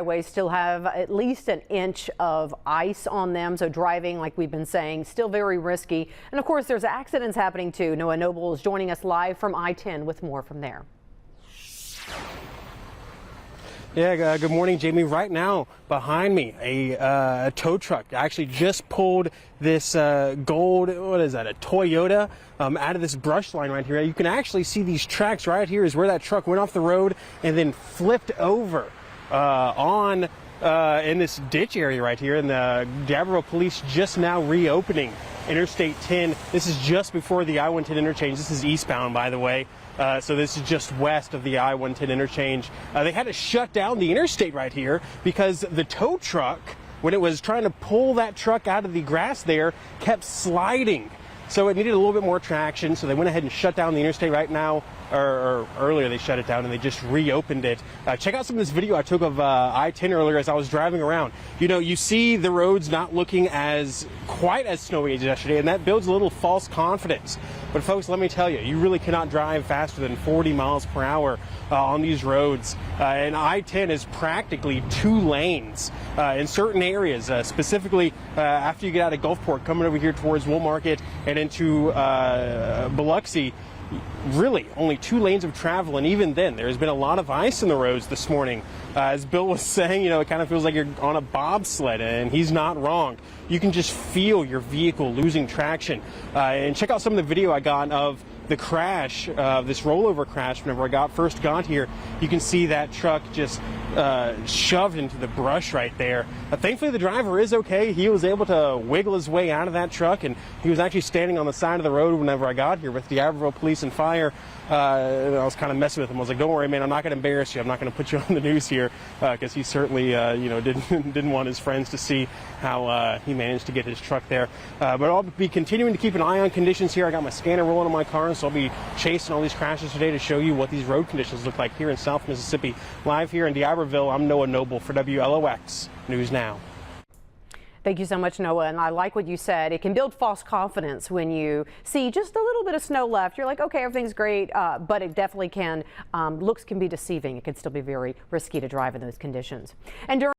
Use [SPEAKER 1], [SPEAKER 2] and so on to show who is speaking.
[SPEAKER 1] Highways still have at least an inch of ice on them, so driving, like we've been saying, still very risky. And of course, there's accidents happening too. Noah Noble is joining us live from I-10 with more from there.
[SPEAKER 2] Yeah, good morning, Jamie. Right now, behind me, a tow truck actually just pulled this gold, what is that, a Toyota, out of this brush line right here. You can actually see these tracks right here is where that truck went off the road and then flipped over in this ditch area right here. And the D'Iberville police just now reopening Interstate 10. This is just before the I-10 interchange. This is eastbound, by the way. So this is just west of the I-10 interchange. They had to shut down the interstate right here because the tow truck, when it was trying to pull that truck out of the grass there, kept sliding. So it needed a little bit more traction, so they went ahead and shut down the interstate right now, or earlier they shut it down and they just reopened it. Check out some of this video I took of I-10 earlier as I was driving around. You know, you see the roads not looking quite as snowy as yesterday, and that builds a little false confidence. But folks, let me tell you, you really cannot drive faster than 40 miles per hour on these roads. And I-10 is practically 2 lanes in certain areas, specifically after you get out of Gulfport, coming over here towards Woolmarket and into Biloxi. Really only 2 lanes of travel, and even then there's been a lot of ice in the roads this morning. As Bill was saying, you know, it kind of feels like you're on a bobsled, and he's not wrong. You can just feel your vehicle losing traction. And check out some of the video I got of the crash, this rollover crash. Whenever I first got here, you can see that truck just shoved into the brush right there. Thankfully, the driver is okay. He was able to wiggle his way out of that truck, and he was actually standing on the side of the road whenever I got here with the D'Iberville police and fire. And I was kind of messing with him. I was like, "Don't worry, man. I'm not going to embarrass you. I'm not going to put you on the news here," because he certainly, you know, didn't want his friends to see how he managed to get his truck there. But I'll be continuing to keep an eye on conditions here. I got my scanner rolling on my car, so I'll be chasing all these crashes today to show you what these road conditions look like here in South Mississippi. Live here in D'Iberville, I'm Noah Noble for WLOX News Now.
[SPEAKER 1] Thank you so much, Noah. And I like what you said. It can build false confidence when you see just a little bit of snow left. You're like, okay, everything's great, but it definitely can, looks can be deceiving. It can still be very risky to drive in those conditions. And during